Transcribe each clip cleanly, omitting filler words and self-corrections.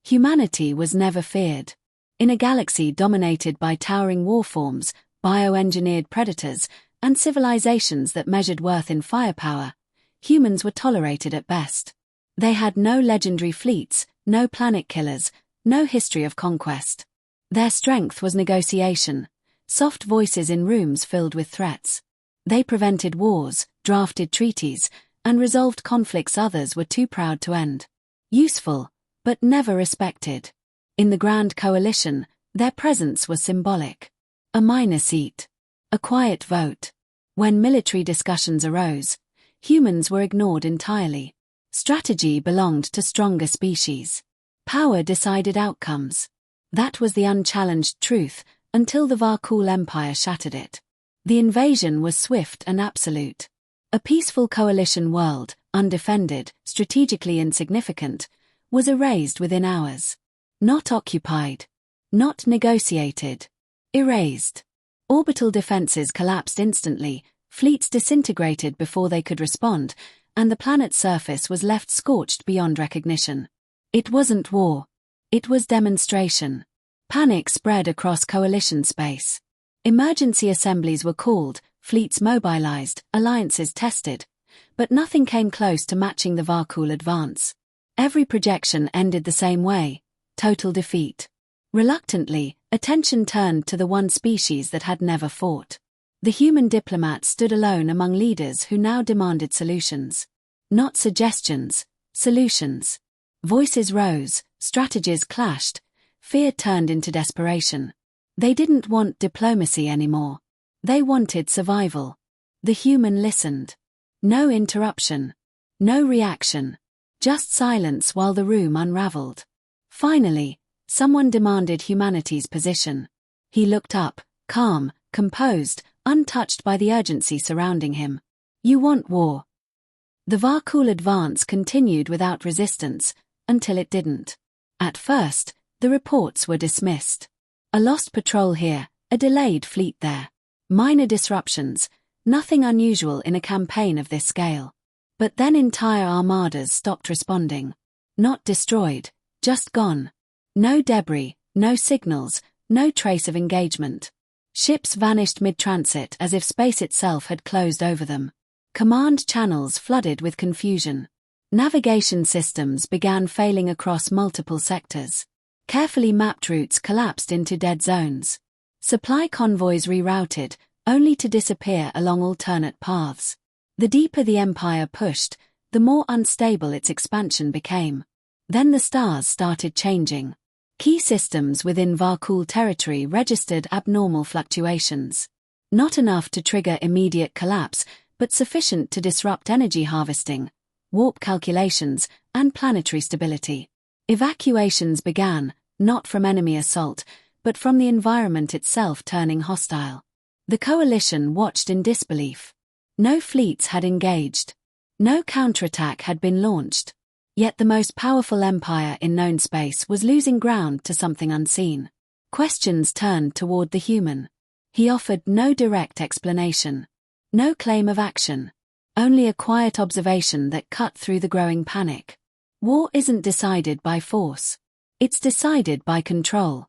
Humanity was never feared. In a galaxy dominated by towering warforms, bioengineered predators, and civilizations that measured worth in firepower, humans were tolerated at best. They had no legendary fleets, no planet killers, no history of conquest. Their strength was negotiation, soft voices in rooms filled with threats. They prevented wars, drafted treaties, and resolved conflicts others were too proud to end. Useful, but never respected. In the Grand Coalition, their presence was symbolic. A minor seat. A quiet vote. When military discussions arose, humans were ignored entirely. Strategy belonged to stronger species. Power decided outcomes. That was the unchallenged truth, until the Varkul Empire shattered it. The invasion was swift and absolute. A peaceful coalition world, undefended, strategically insignificant, was erased within hours. Not occupied. Not negotiated. Erased. Orbital defenses collapsed instantly, fleets disintegrated before they could respond, and the planet's surface was left scorched beyond recognition. It wasn't war. It was demonstration. Panic spread across coalition space. Emergency assemblies were called, fleets mobilized, alliances tested, but nothing came close to matching the Varkul advance. Every projection ended the same way: total defeat. Reluctantly, attention turned to the one species that had never fought. The human diplomat stood alone among leaders who now demanded solutions. Not suggestions, solutions. Voices rose, strategies clashed, fear turned into desperation. They didn't want diplomacy anymore. They wanted survival. The human listened. No interruption. No reaction. Just silence while the room unraveled. Finally, someone demanded humanity's position. He looked up, calm, composed, untouched by the urgency surrounding him. You want war. The Varkul advance continued without resistance, until it didn't. At first, the reports were dismissed. A lost patrol here, a delayed fleet there. Minor disruptions, nothing unusual in a campaign of this scale. But then entire armadas stopped responding. Not destroyed, just gone. No debris, no signals, no trace of engagement. Ships vanished mid-transit as if space itself had closed over them. Command channels flooded with confusion. Navigation systems began failing across multiple sectors. Carefully mapped routes collapsed into dead zones. Supply convoys rerouted, only to disappear along alternate paths. The deeper the empire pushed, the more unstable its expansion became. Then the stars started changing. Key systems within Varkul territory registered abnormal fluctuations. Not enough to trigger immediate collapse, but sufficient to disrupt energy harvesting, warp calculations, and planetary stability. Evacuations began, not from enemy assault, but from the environment itself turning hostile. The coalition watched in disbelief. No fleets had engaged. No counterattack had been launched. Yet the most powerful empire in known space was losing ground to something unseen. Questions turned toward the human. He offered no direct explanation. No claim of action. Only a quiet observation that cut through the growing panic. War isn't decided by force. It's decided by control.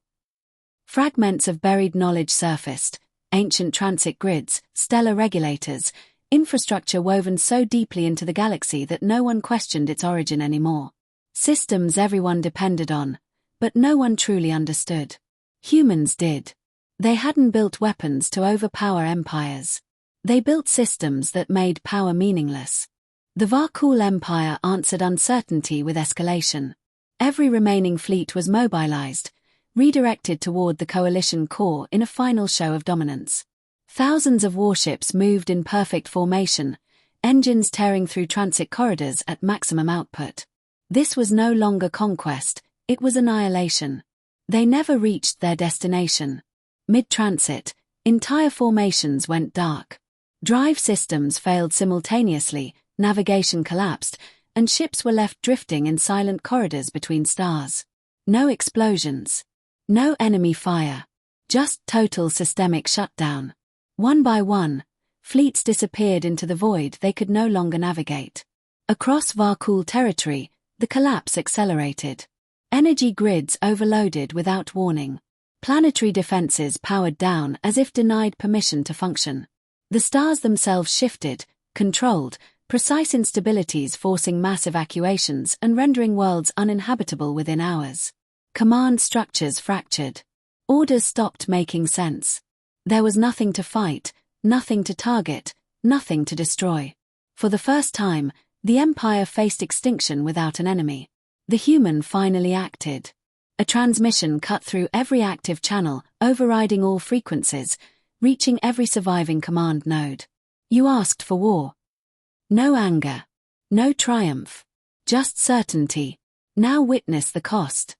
Fragments of buried knowledge surfaced, ancient transit grids, stellar regulators, infrastructure woven so deeply into the galaxy that no one questioned its origin anymore. Systems everyone depended on, but no one truly understood. Humans did. They hadn't built weapons to overpower empires. They built systems that made power meaningless. The Varkul Empire answered uncertainty with escalation. Every remaining fleet was mobilized, redirected toward the coalition core in a final show of dominance. Thousands of warships moved in perfect formation, engines tearing through transit corridors at maximum output. This was no longer conquest, it was annihilation. They never reached their destination. Mid-transit, entire formations went dark. Drive systems failed simultaneously, navigation collapsed, and ships were left drifting in silent corridors between stars. No explosions. No enemy fire. Just total systemic shutdown. One by one, fleets disappeared into the void they could no longer navigate. Across Varkul territory, the collapse accelerated. Energy grids overloaded without warning. Planetary defenses powered down as if denied permission to function. The stars themselves shifted, controlled, precise instabilities forcing mass evacuations and rendering worlds uninhabitable within hours. Command structures fractured. Orders stopped making sense. There was nothing to fight, nothing to target, nothing to destroy. For the first time, the Empire faced extinction without an enemy. The human finally acted. A transmission cut through every active channel, overriding all frequencies, reaching every surviving command node. You asked for war. No anger. No triumph. Just certainty. Now witness the cost.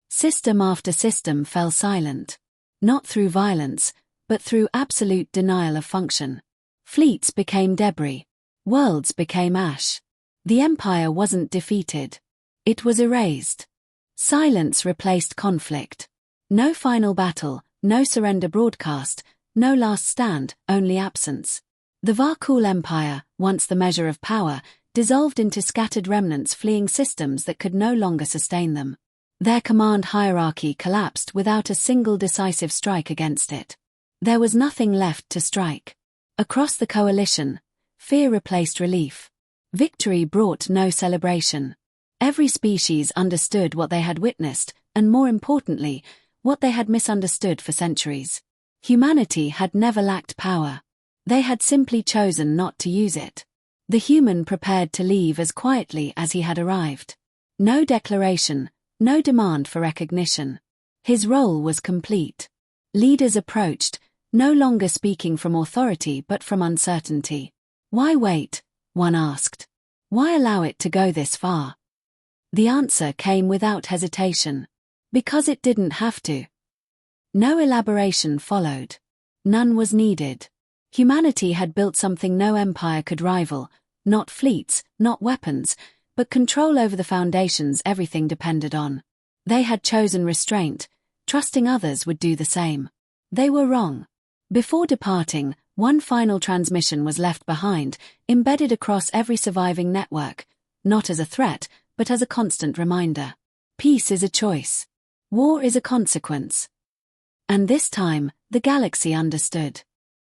System after system fell silent. Not through violence, but through absolute denial of function. Fleets became debris. Worlds became ash. The Empire wasn't defeated. It was erased. Silence replaced conflict. No final battle, no surrender broadcast, no last stand, only absence. The Varkul Empire, once the measure of power, dissolved into scattered remnants fleeing systems that could no longer sustain them. Their command hierarchy collapsed without a single decisive strike against it. There was nothing left to strike. Across the coalition, fear replaced relief. Victory brought no celebration. Every species understood what they had witnessed, and more importantly, what they had misunderstood for centuries. Humanity had never lacked power. They had simply chosen not to use it. The human prepared to leave as quietly as he had arrived. No declaration, no demand for recognition. His role was complete. Leaders approached, no longer speaking from authority but from uncertainty. Why wait? One asked. Why allow it to go this far? The answer came without hesitation. Because it didn't have to. No elaboration followed. None was needed. Humanity had built something no empire could rival, not fleets, not weapons, but control over the foundations everything depended on. They had chosen restraint, trusting others would do the same. They were wrong. Before departing, one final transmission was left behind, embedded across every surviving network, not as a threat, but as a constant reminder. Peace is a choice. War is a consequence. And this time, the galaxy understood.